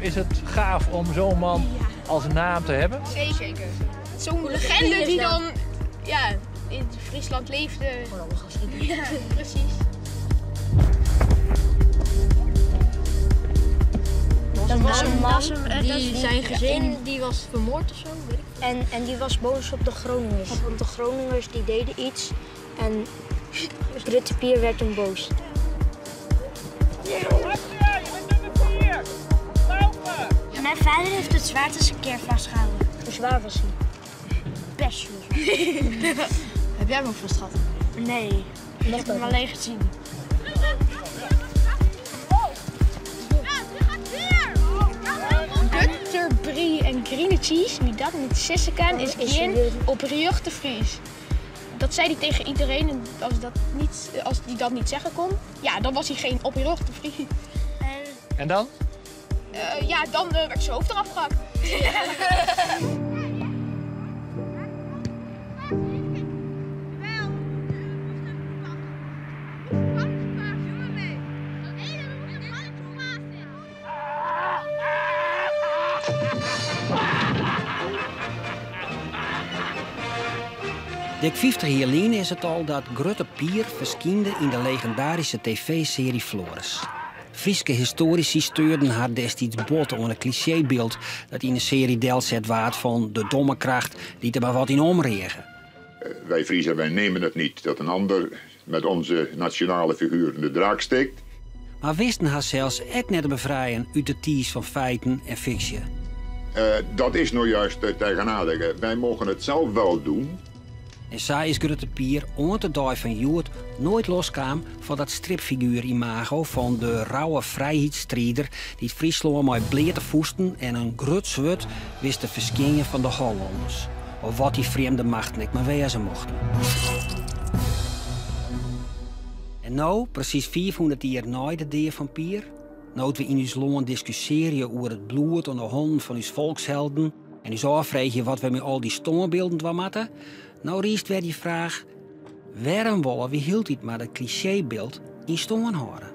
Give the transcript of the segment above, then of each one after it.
Is het gaaf om zo'n man als naam te hebben? Zeker. Zo'n legende die dan in Friesland leefde. Ja, precies. Dat was een man, Zijn gezin die was vermoord of zo, weet ik. en die was boos op de Groningers. Want de Groningers die deden iets en Grutte Pier werd toen boos. Mijn vader heeft het zwaard eens een keer vastgehouden. Hoe zwaar was hij? Best zwaar. Heb jij hem ook vast gehad? Nee, Ik heb hem alleen gezien. Butterbrie en green cheese, wie dat niet sissen kan, is geen oprechte Fries. Dat zei hij tegen iedereen en als hij dat niet zeggen kon, ja, dan was hij geen oprechte Fries. En dan? Dan werd zijn hoofd eraf gehakt. Dik 50 jaar geleden is het al dat Grutte Pier verschijnde in de legendarische tv-serie Floris. Frieske historici steurden haar destijds bot onder een clichébeeld dat in de serie deelzet waard van de domme kracht die er maar wat in omregen. Wij Friesen, wij nemen het niet dat een ander met onze nationale figuur in de draak steekt. Maar wisten haar zelfs ook net te bevrijden uit de ties van feiten en fictie. Dat is nou juist het tegenaardige. Wij mogen het zelf wel doen. En zij is Grutte Pier onder de dag van Joert nooit loskwam van dat stripfiguur-imago van de rauwe vrijheidsstrijder die het Friesland met bleerte voesten en een grut zwart wist te verschijnen van de Hollanders. Of wat die vreemde machten ik maar wezen mochten. En nou, precies 400 jaar na de deer van Pier, nou we in ons land discussiëren over het bloed en de hond van ons volkshelden en ons afvregen wat we met al die stoombeelden doen moeten, nou riest weer die vraag, waarom willen we hield dit maar dat clichébeeld in stand houden?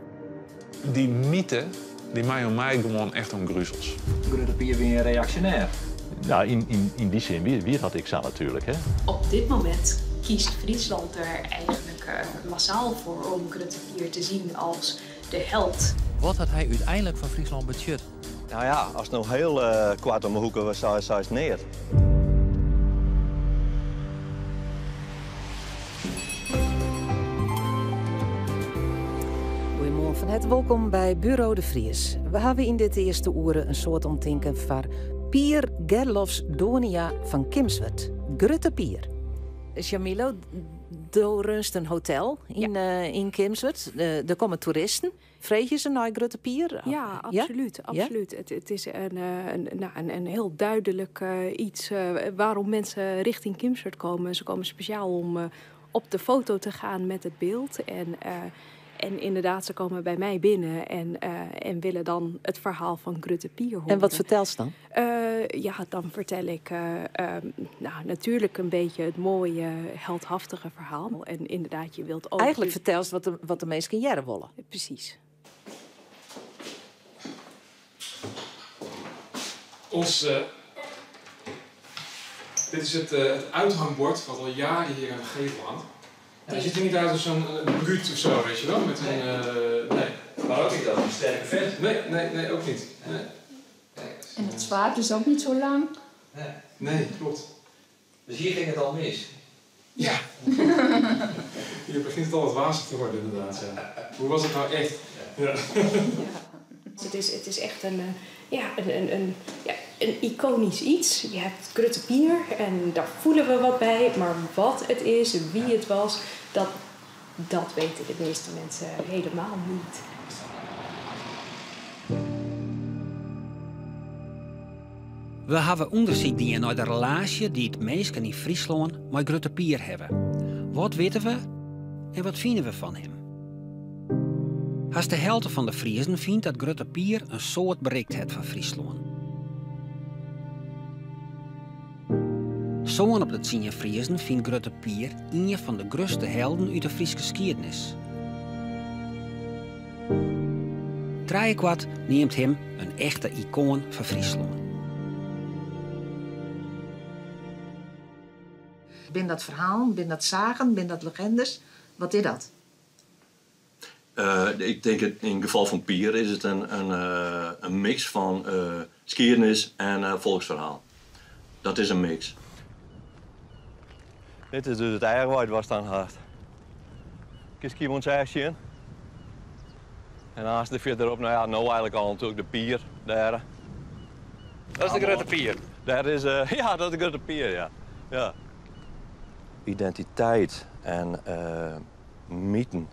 Die mythe, die mij gewoon echt om gruzels. Grutte Pier weer reactionair. Nou, in die zin, wie had ik zo natuurlijk, hè? Op dit moment kiest Friesland er eigenlijk massaal voor om Grutte Pier te zien als de held. Wat had hij uiteindelijk van Friesland budget? Nou ja, als het nog heel kwart om de hoeken was, zou het neer. Goedemorgen van het welkom bij Bureau de Vries. We hebben in dit eerste uren een soort ontdenken van Pier Gerlofs Donia van Kimswert. Grutte Pier. Jamilo, er runst een hotel in Kimswert. Er komen toeristen. Vreeg je ze naar Grutte Pier? Ja, absoluut. Ja? Absoluut. Ja? Het is een heel duidelijk iets waarom mensen richting Kimswert komen. Ze komen speciaal om op de foto te gaan met het beeld. En inderdaad, ze komen bij mij binnen en willen dan het verhaal van Grutte Pier horen. En wat vertelt ze dan? Dan vertel ik natuurlijk een beetje het mooie, heldhaftige verhaal. En inderdaad, je wilt ook... Eigenlijk vertel ze wat de mensen jaren willen. Precies. Dit is het uithangbord wat al jaren hier aan de gevel hangt. Hij ziet er niet uit als zo'n bruut of zo, weet je wel? Met een, nee. Maar ook niet dan een sterke vent. Nee, ook niet. Nee. En het zwaard is ook niet zo lang. Nee, klopt. Dus hier ging het al mis. Ja. Hier begint het al wat wazig te worden, inderdaad. Ja. Hoe was het nou echt? Ja. Het is echt een iconisch iets. Je hebt Grutte Pier en daar voelen we wat bij. Maar wat het is, wie het was, dat weten de meeste mensen helemaal niet. We hebben onderzoek die naar de relatie die het mensen in Friesland met Grutte Pier hebben. Wat weten we en wat vinden we van hem? Als de helft van de Friesen vindt dat Grutte Pier een soort bereikt heeft van Friesland. Zo'n op de 10 Friesen vindt Grutte Pier een van de grootste helden uit de Friese geschiedenis. Trajekwart neemt hem een echte icoon van Friesland. Ben dat verhaal, ben dat zagen, ben dat legendes? Wat is dat? Ik denk in het geval van Pier is het een mix van skiernis en volksverhaal. Dat is een mix. Dit is dus het eigen wat dan hard. Kies iemand zeggen zien. En naast de verderop, nou ja, nou eigenlijk al natuurlijk de Pier daar. Dat is de grote pier. Daar is, ja, dat is de grote Pier, ja. Ja. Identiteit en mythen.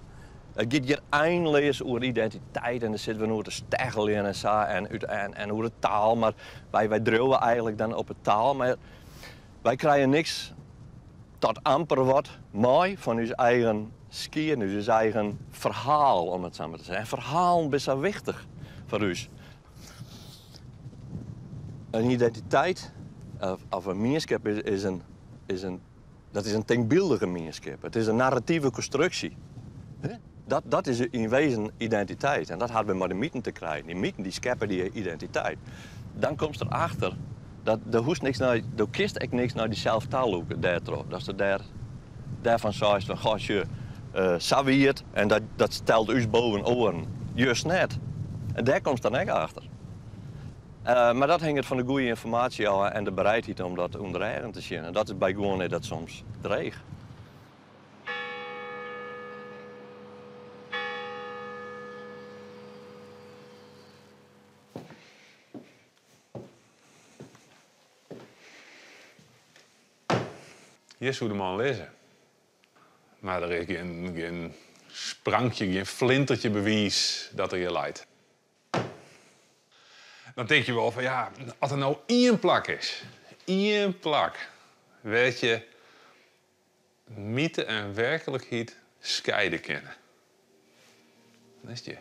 Het gaat hier eindelijk over identiteit en dan zitten we nu te steggelen en zo en over de taal. Maar wij druwen eigenlijk dan op het taal, maar wij krijgen niks tot amper wat mooi van ons eigen skiën, dus ons eigen verhaal, om het zo maar te zeggen. En verhaal is best wel wichtig voor ons. Een identiteit of een gemeenschap is een denkbeeldige gemeenschap. Het is een narratieve constructie. Dat is in wezen identiteit. En dat hadden we met de mythen te krijgen. Die mythen die scheppen die identiteit. Dan komt er achter dat er hoeft niks naar, er kist ik niks naar diezelfde taal lopen daardoor. Dat ze daarvan zegt van als je saviert en dat stelt u boven oren juist net. En daar komt dan echt achter. Maar dat hangt van de goede informatie af en de bereidheid om dat onder eigen te zien. En dat is bij gewoon net dat soms dreig. Hier zou de man lezen. Maar er is geen sprankje, geen flintertje bewijs dat er hier leidt. Dan denk je wel van ja, als er nou één plak is, één plak, weet je, mythe en werkelijkheid scheiden kennen. Dan is het je.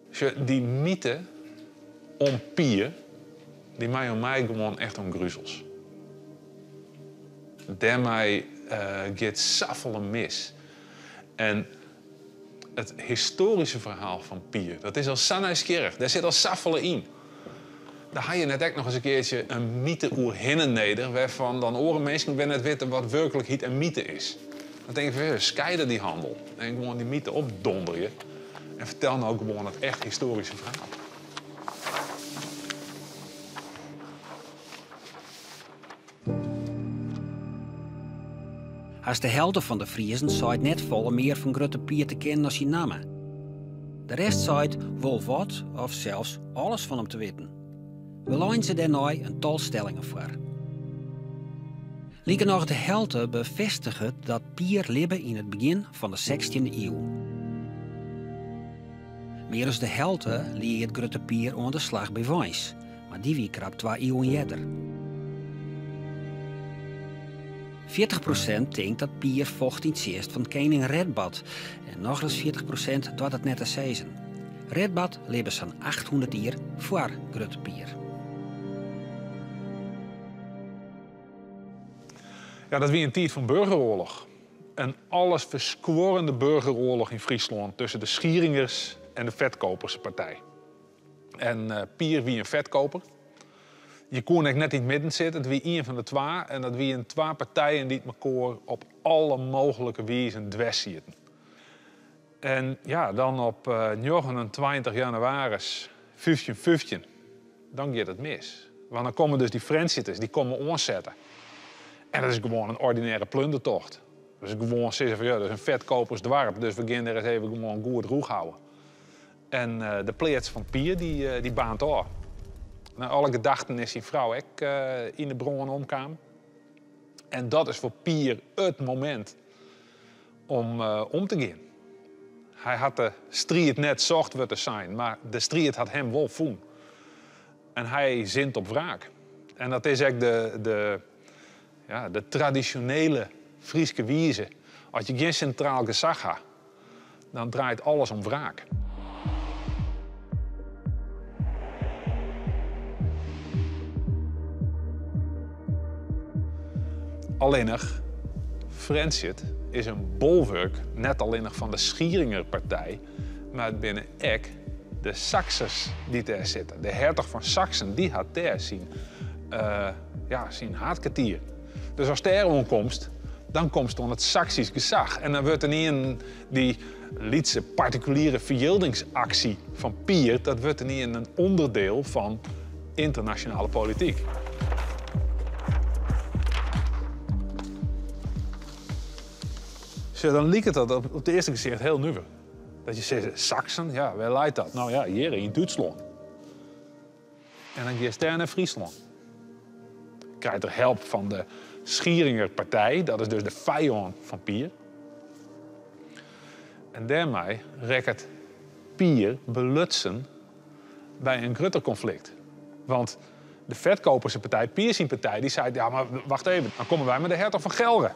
Dus die mythe om Pier, die mij om mij gewoon echt om gruzels. Daarmee gaat saffel mis. En het historische verhaal van Pier, dat is als Sanijskirch. Daar zit al saffelen in. Daar had je net ook nog eens een keertje een mythe oer hinnen neder, waarvan dan oren mensen wel net weten wat werkelijkheid en mythe is. Dan denk ik van, scheiden die handel. En gewoon die mythe opdonder je. En vertel nou gewoon het echt historische verhaal. Als de helden van de Friezen zei het net volle meer van Grutte Pier te kennen als je namen. De rest zei het wel wat of zelfs alles van hem te weten. We lijnen ze daarna een tal stellingen voor. Lieken nog de helden bevestigen dat Pier leefde in het begin van de 16e eeuw. Meer als de helden leert Grutte Pier aan de slag bij Wijns, maar die wie krap 2 eeuwen eerder. 40% denkt dat Pier vocht in het zeest van koning Redbad. En nog eens 40% doet het net als sezen. Redbad leefde zo'n 800 jaar voor Grutte Pier. Ja, dat was een tijd van burgeroorlog. Een alles verskworrende burgeroorlog in Friesland tussen de Schieringers en de Vetkoperspartij. En Pier wie een vetkoper. Je kon net in het midden zitten, het wie één van de twee. En dat wie een twee partijen die elkaar op alle mogelijke wijzen dwars zitten. En ja, dan op 29 januari 1515, dan gaat het mis. Want dan komen dus die Friendshitters, die komen aanzetten. En dat is gewoon een ordinaire plundertocht. Dus gewoon zeggen van ja, dat is een vetkopersdwarp, dus we gaan er eens even gewoon goed roeg houden. En de pleats van Pier, die baant af. Naar alle gedachten is die vrouw ook in de bron omkwam. En dat is voor Pier het moment om te gaan. Hij had de strijd net zocht wat te zijn, maar de strijd had hem wel voen. En hij zint op wraak. En dat is echt de traditionele Frieske wijze. Als je geen centraal gezag hebt, dan draait alles om wraak. Alleen nog, Friendshit is een bolwerk, net alleen nog van de Schieringerpartij, maar het binnen ook de Saksers die daar zitten. De hertog van Saksen die had daar zijn haardkwartier. Dus als daar omkomst, dan komt dan het Saksisch gezag. En dan wordt er niet in die lietse particuliere verjeldingsactie van Pier, dat wordt er niet in een onderdeel van internationale politiek. Zo, dan liep het dat op het eerste gezicht heel nuver. Dat je zegt, Saksen, ja, waar leidt dat? Nou ja, hier in Duitsland. En dan ga je daar naar Friesland. Je krijgt er hulp van de Schieringer partij, dat is dus de vijand van Pier. En daarmee rekkert Pier belutsen bij een Grutterconflict. Want de Vetkoperse partij, Pier zijn partij, die zei, ja maar wacht even, dan komen wij met de hertog van Gelre.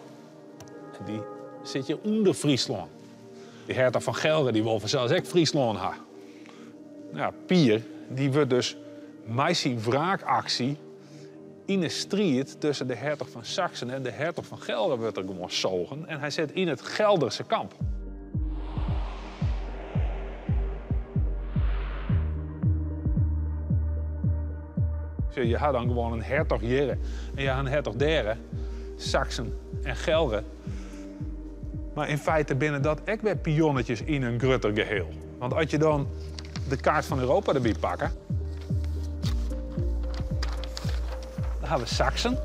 En die zit je onder Friesland. Die hertog van Gelre die wil vanzelfs ook Friesland hebben. Ja, Pier die wordt dus met zijn wraakactie in een strijd tussen de hertog van Saksen en de hertog van Gelre wordt er gewoon zogen. En hij zit in het Gelderse kamp. Je had dan gewoon een hertog hier en je had een hertog daar, Saksen en Gelre. Maar in feite binnen dat ook weer pionnetjes in een Grutter geheel. Want als je dan de kaart van Europa erbij pakken, dan hebben we Saksen,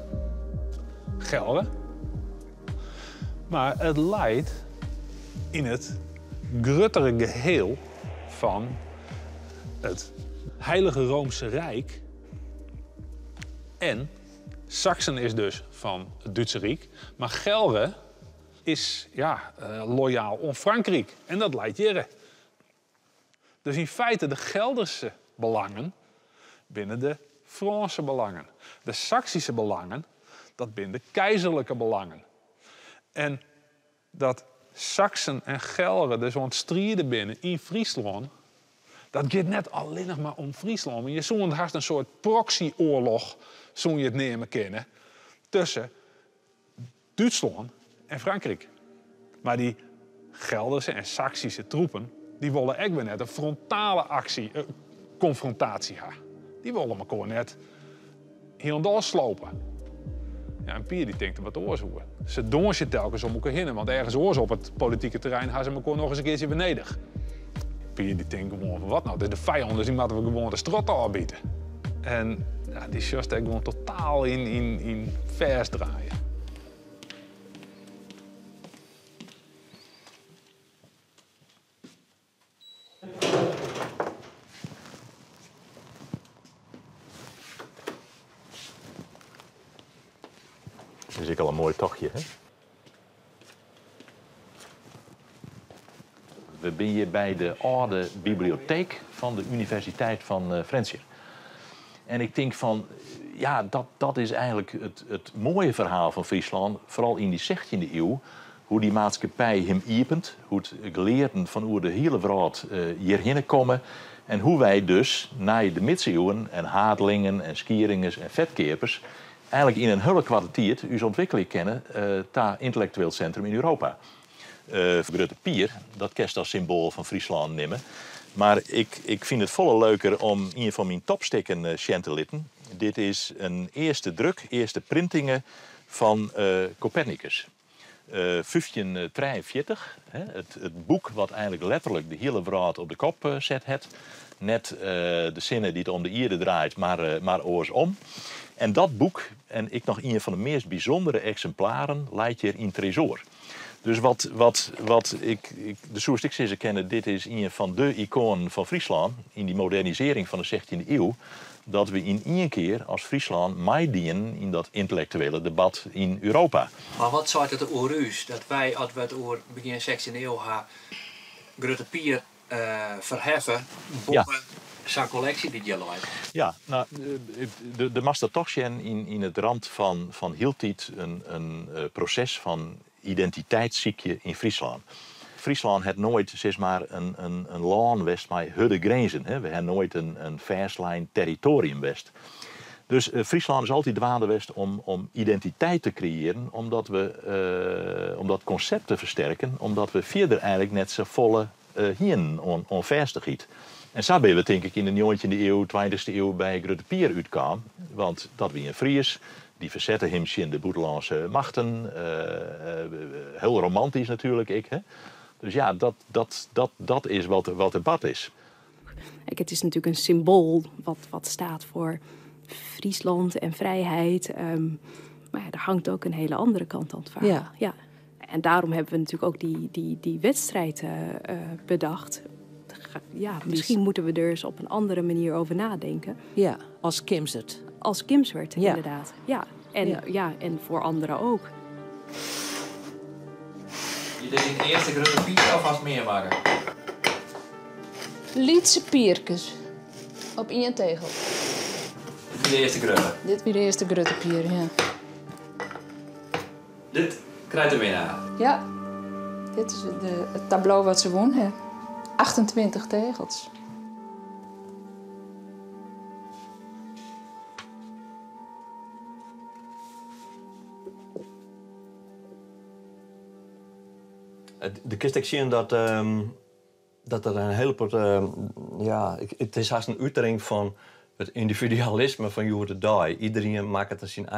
Gelre. Maar het leidt in het Gruttere geheel van het Heilige Roomse Rijk. En Saksen is dus van het Duitse Rijk, maar Gelre is loyaal aan Frankrijk. En dat leidt hier. Dus in feite de Gelderse belangen binnen de Franse belangen. De Saksische belangen, dat binnen de keizerlijke belangen. En dat Saksen en Gelre dus aan het strijden binnen in Friesland, dat gaat net alleen nog maar om Friesland. Maar je zou haast een soort proxyoorlog, zou je het nemen kennen, tussen Duitsland en Frankrijk. Maar die Gelderse en Saksische troepen, die willen echt weer net een frontale confrontatie hebben. Die willen elkaar net hier en daar slopen. Ja, en Pier die denkt er wat oorzoeken. Ze doen je telkens om elkaar heen, want ergens oors op het politieke terrein gaan ze elkaar nog eens een keertje beneden. Pier die denkt gewoon van wat nou, dit is de vijand, dus die moeten we gewoon de strot aanbieden. En ja, die just gewoon totaal in vers draaien. Dat is ook al een mooi tochtje, hè? We zijn hier bij de oude bibliotheek van de Universiteit van Frensier. En ik denk van, ja, dat is eigenlijk het mooie verhaal van Friesland, vooral in die 16e eeuw, hoe die maatschappij hem iepent, hoe het geleerden van hoe de hele wereld hierheen komen en hoe wij dus na de middeleeuwen en Hadelingen en Schieringers en Vetkepers eigenlijk in een hele kwartier uw ontwikkeling kennen ta intellectueel centrum in Europa. Grutte Pier, dat kerst als symbool van Friesland nemen. Maar ik vind het volle leuker om een van mijn topstikken te litten. Dit is een eerste druk, eerste printingen van Copernicus. 1543, het boek wat eigenlijk letterlijk de hele wereld op de kop zet het. Net de zinnen die het om de Ierde draait, maar oorsom. En dat boek, en ik nog een van de meest bijzondere exemplaren, leidt hier in Tresor. Dus wat ik de soestikse kennen, dit is een van de iconen van Friesland in die modernisering van de 16e eeuw. Dat we in één keer als Friesland meedienen in dat intellectuele debat in Europa. Maar wat zou het over u, dat wij, als we het over begin 16e eeuw gaan, Grutte Pier verheffen boven zijn collectie die je leidt? Ja, nou, de master toch in het rand van heel tijd een proces van identiteitsziekje in Friesland. Friesland heeft nooit zeg maar, een land west met hudde grenzen. Hè. We hebben nooit een verslijnd territorium west. Dus Friesland is altijd dwaande west om identiteit te creëren, omdat we om dat concept te versterken, omdat we verder eigenlijk net zo volle hien onvestigheid. En zo ben we denk ik in de 19e eeuw, 20e eeuw bij Grutte Pier uitkwam. Want dat wie een Fries, die verzetten hem in de Boetelandse machten. Heel romantisch natuurlijk. Hè? Dus ja, dat is wat de bad is. Kijk, het is natuurlijk een symbool wat staat voor Friesland en vrijheid. Maar ja, er hangt ook een hele andere kant aan het verhaal. Ja. En daarom hebben we natuurlijk ook die wedstrijd bedacht. Ja, misschien moeten we er eens op een andere manier over nadenken. Ja, als Kimswert. Als Kimswert, inderdaad. Ja. En voor anderen ook. Je deed in de eerste Grutte Pier alvast meer maken. Lietse pierkes. Op 1 tegel. Dit is de eerste Grutte. Dit weer de eerste Grutte Pier, ja. Dit krijgt er weer naar. Ja. Dit is het tableau wat ze won, hè. 28 tegels. De kist ik zien dat er een hele het is haast een uitering van het individualisme van Joer de Dai. Iedereen maakt er zijn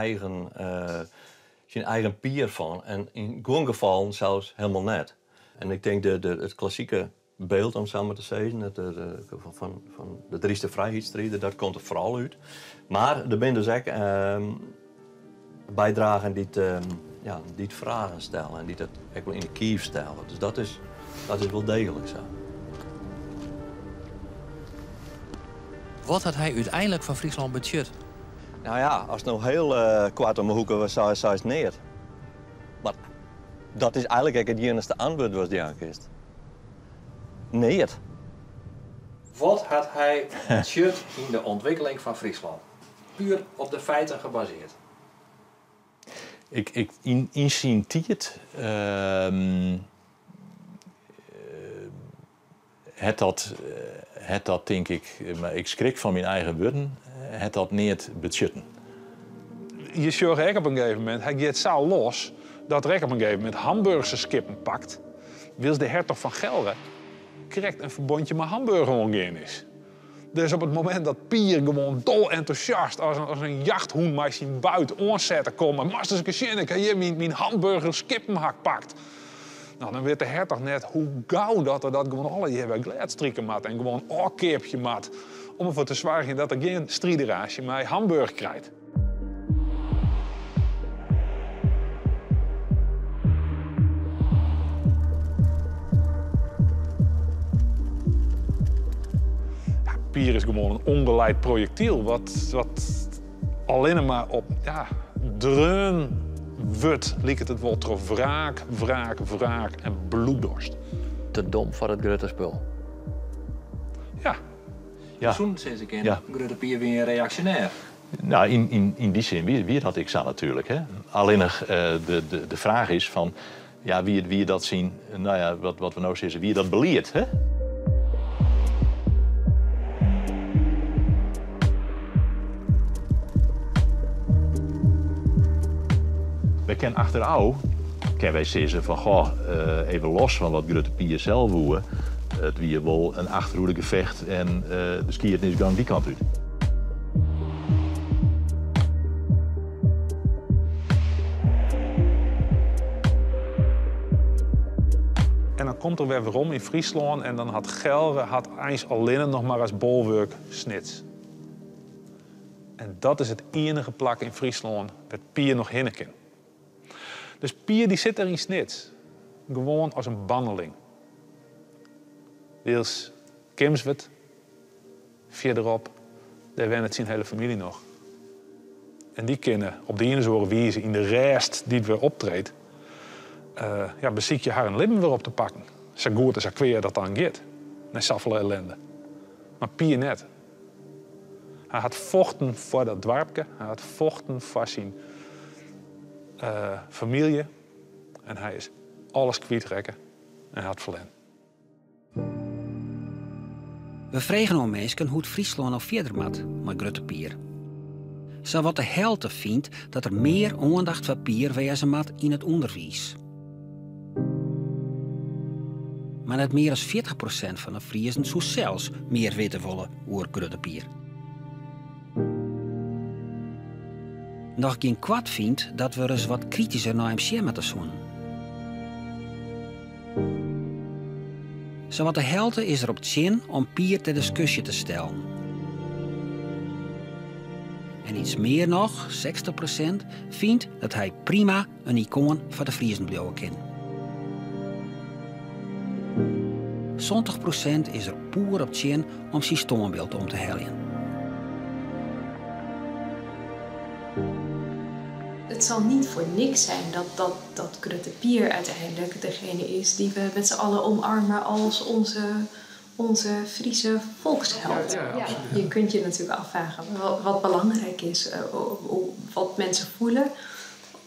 eigen pier van. En in gewoon gevallen zelfs helemaal net. En ik denk het klassieke beeld, om het zo maar te zeggen, van de drieste vrijheidsstrijden, dat komt er vooral uit. Maar er zijn dus ook bijdragen die het vragen stellen en die dat ook wel in de kief stellen. Dus dat is wel degelijk zo. Wat had hij uiteindelijk van Friesland budget? Nou ja, als het nog heel kwart om de hoeken was, zou het neer. Maar dat is eigenlijk het enige antwoord was die aankist. Nee. Wat had hij budget in de ontwikkeling van Friesland? Puur op de feiten gebaseerd. In zijn tijd het dat denk ik, maar ik schrik van mijn eigen woorden, het dat niet budgetten. Je zorgt ook op een gegeven moment, hij gaat zo los dat er op een gegeven moment hamburgers skippen pakt. Wils de hertog van Gelre krijgt een verbondje met hamburger omgaan is. Dus op het moment dat Pier gewoon dol enthousiast als een jachthoen met zijn buit onzetten komt, maar mast eens een zin, ik heb hier mijn hamburger skippenhak pakt. Nou, dan weet de hertog net hoe gauw dat er dat gewoon alle hebben gladstrikken mat en gewoon oorkeepje mat. Om ervoor te zorgen dat er geen striederaasje met hamburger krijgt. Ja, Pier is gewoon een ongeleid projectiel wat alleen maar op dreun wordt, liek het wel trof wraak en bloeddorst. Te dom voor het grote spul. Ja. Toen sinds ik in Grutte Pier weer reactionair. Nou, in die zin wie dat ik zou natuurlijk. Hè. Alleen nog de vraag is van wie dat zien, nou ja, wat we nou zeggen, wie dat beleert. Hè? We kennen achteraf, wij zeggen van even los van wat Grutte Pier zelf woe. Het wie wel een achterhoede gevecht en de skiertnis gaan die kant uit. En dan komt er weer waarom in Friesland en dan had Gelre eens alleen nog maar als bolwerk snits. En dat is het enige plak in Friesland waar Pier nog hinneken. Dus Pier die zit er in snits. Gewoon als een banneling. Deels Kimswert, verderop, daar wen het zijn hele familie nog. En die kunnen op de ene zo'n wijze in de rest die het weer optreedt, beziek je haar een leven weer op te pakken. Zo goed en zo kweer dat dan gaat. Net zoveel ellende. Maar Pier net. Hij had vochten voor dat dorpje, hij had vochten voor zijn familie. En hij is alles kwijtrekken en hij had verleden. We vregen om mensen hoe het Friesland nog verder moet met Grutte Pier. Zo wat de helte vindt dat er meer aandacht voor Pier wezen moet in het onderwijs. maar net meer dan 40% van de Friezen zou zelfs meer weten willen over Grutte Pier. Nog geen kwart vindt dat we eens wat kritischer naar hem zien moeten zoen. Zowat de helte is er op zin om Pier ter discussie te stellen. En iets meer nog, 60%, vindt dat hij prima een icoon van de Friezen blijven kan. 20% is er poer op zin om zijn stoombeeld om te helien. Het zal niet voor niks zijn dat Grutte Pier uiteindelijk degene is die we met z'n allen omarmen als onze Friese volksheld. Ja, je kunt je natuurlijk afvragen wat belangrijk is, wat mensen voelen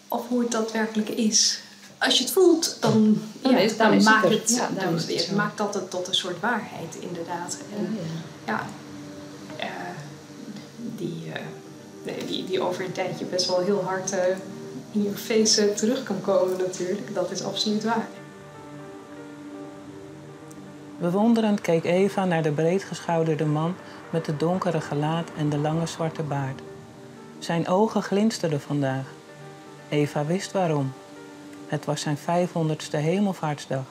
of hoe het daadwerkelijk is. Als je het voelt, dan maakt dat het tot een soort waarheid, inderdaad. En, die over een tijdje best wel heel hard in je face terug kan komen natuurlijk. Dat is absoluut waar. Bewonderend keek Eva naar de breedgeschouderde man met het donkere gelaat en de lange zwarte baard. Zijn ogen glinsterden vandaag. Eva wist waarom. Het was zijn 500ste hemelvaartsdag.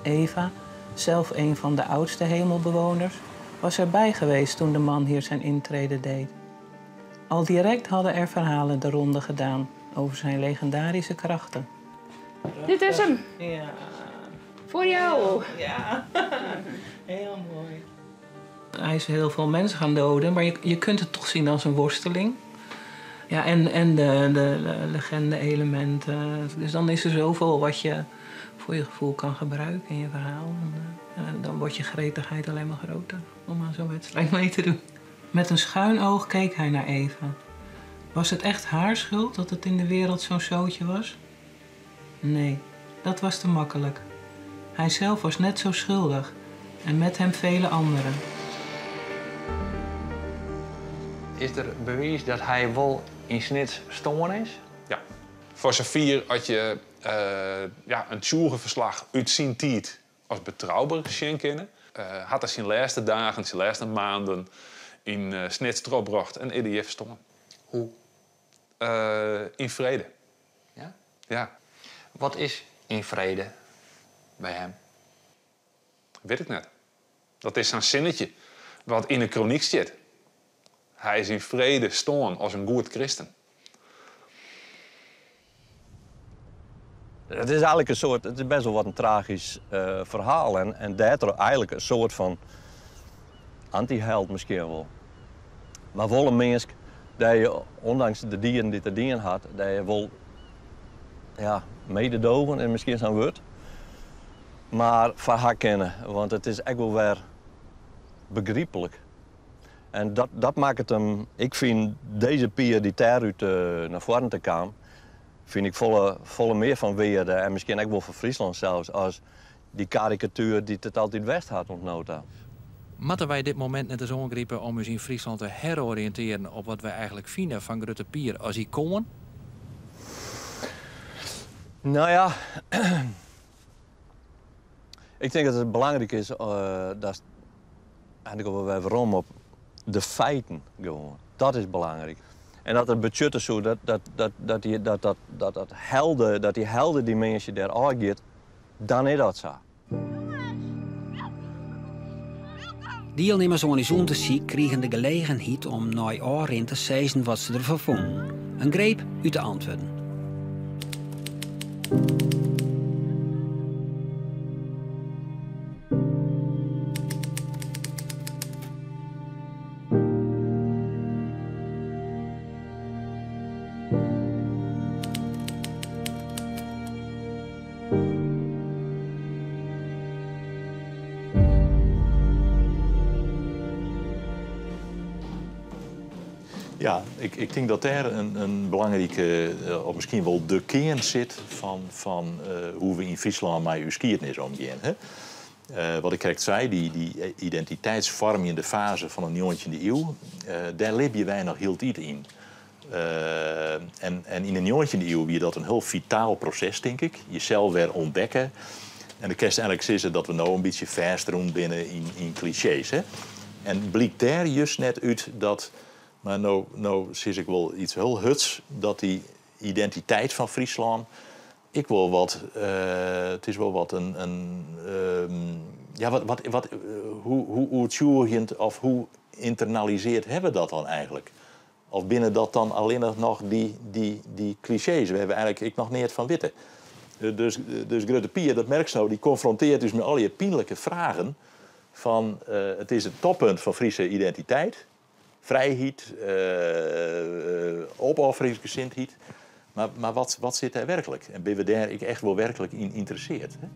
Eva, zelf een van de oudste hemelbewoners, was erbij geweest toen de man hier zijn intrede deed. Al direct hadden er verhalen de ronde gedaan over zijn legendarische krachten. Dit is hem. Ja. Voor jou. Ja, heel mooi. Hij is heel veel mensen gaan doden, maar je kunt het toch zien als een worsteling. Ja, en de legende-elementen. Dus dan is er zoveel wat je voor je gevoel kan gebruiken in je verhaal. En dan wordt je gretigheid alleen maar groter om aan zo'n wedstrijd mee te doen. Met een schuin oog keek hij naar Eva. Was het echt haar schuld dat het in de wereld zo'n zootje was? Nee, dat was te makkelijk. Hij zelf was net zo schuldig en met hem vele anderen. Is er bewijs dat hij wel in snits stoorn is? Ja. Voor Safir had je een tjoerenverslag uit zijn tijd als betrouwbaar gezien kennen. Had hij zijn laatste dagen, zijn laatste maanden in snits teruggebracht en ieder heeft stoorn. Hoe? In vrede. Ja? Ja. Wat is in vrede bij hem? Weet ik net. Dat is zijn zinnetje wat in de kroniek zit. Hij is in vrede stoorn als een goed christen. Het is eigenlijk het is best wel wat een tragisch verhaal. En dat er eigenlijk een soort van anti-held misschien wel. Maar wel een mens dat je, ondanks de dieren die te dienen had, dat je wel mededogen en misschien zo'n woord. Maar van haar kennen, want het is echt wel weer begrijpelijk. En dat maakt het hem. Ik vind deze Pier die daaruit naar voren te kwam, vind ik volle meer van Weerde en misschien ook wel van Friesland zelfs, als die karikatuur die het altijd West had ontnota. Moeten wij dit moment net eens omgriepen om ons in Friesland te heroriënteren op wat wij eigenlijk vinden van Grutte Pier als icoon? Nou ja, ik denk dat het belangrijk is dat eigenlijk wel weer waarom op de feiten gewoon. Dat is belangrijk. En dat het budget zo dat die helden die mensen daar aangeeft, dan is dat zo. Deelnemers aan die onderzoek kregen de gelegenheid om naar aanrin te zeggen wat ze ervan vonden. Een greep uit de antwoorden. Ja, ik denk dat daar een belangrijke, of misschien wel de kern zit van hoe we in Friesland met uw skiernis omgaan. Wat ik correct zei, die identiteitsvormende fase van een jongetje in de eeuw, daar leef je weinig heel tijd in. En in een jongetje in de eeuw is dat een heel vitaal proces, denk ik. Jezelf weer ontdekken. En de kerst eigenlijk zeggen dat we nou een beetje verstrooien binnen in clichés. Hè? En blijkt daar juist net uit dat, maar nou zie ik wel iets heel huts, dat die identiteit van Friesland, ik wil wat, het is wel wat hoe tjoegend of hoe internaliseerd hebben we dat dan eigenlijk? Of binnen dat dan alleen nog die clichés, we hebben eigenlijk ik nog niet van weten. Dus Grutte Pier, dat merk je nou, die confronteert dus met al je pijnlijke vragen van het is het toppunt van Friese identiteit, vrijheid, opofferingsgezindheid. Maar wat zit daar werkelijk? En ben we daar ik echt wel werkelijk in interesseert? Hè?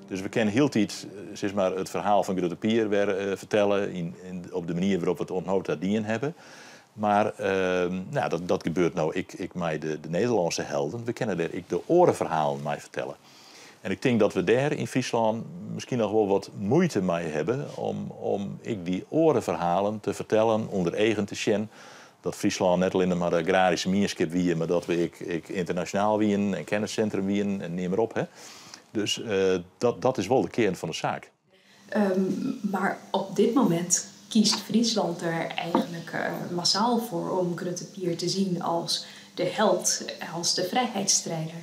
Dus we kunnen heel tijd zeg maar, het verhaal van Grutte Pier weer vertellen op de manier waarop we het onthoud dat dienen hebben. Maar dat gebeurt nou ik mij de Nederlandse helden. We kennen daar ik de orenverhalen mij vertellen. En ik denk dat we daar in Friesland misschien nog wel wat moeite mee hebben om ik die orenverhalen te vertellen onder eigen te zien. Dat Friesland net alleen maar de agrarische mierskip wie, maar dat we ik internationaal wien en kenniscentrum wien en neem maar op. Hè. Dus dat is wel de kern van de zaak. Maar op dit moment kiest Friesland er eigenlijk massaal voor om Grutte Pier te zien als de held, als de vrijheidsstrijder.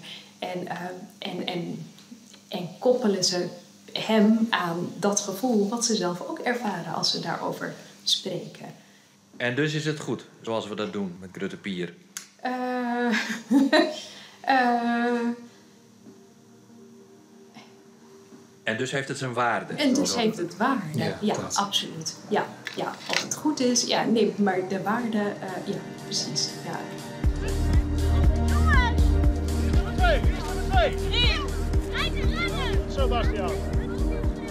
En koppelen ze hem aan dat gevoel wat ze zelf ook ervaren als ze daarover spreken. En dus is het goed, zoals we dat doen met Grutte Pier? En dus heeft het zijn waarde? En dus heeft het waarde, ja absoluut. Ja, als het goed is, ja, nee, maar de waarde, ja, precies. Ja. Zo, Bastiaan.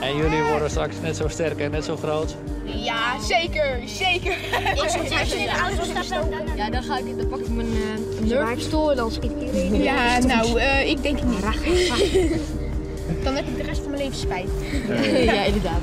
En jullie worden straks net zo sterk en net zo groot? Ja, zeker, zeker. Als je in de auto stapt, ja, dan pak ik mijn nerfpistool en dan schiet ik iedereen. Ja, nou, ik denk het niet. Dan heb ik de rest van mijn leven spijt. Ja, inderdaad.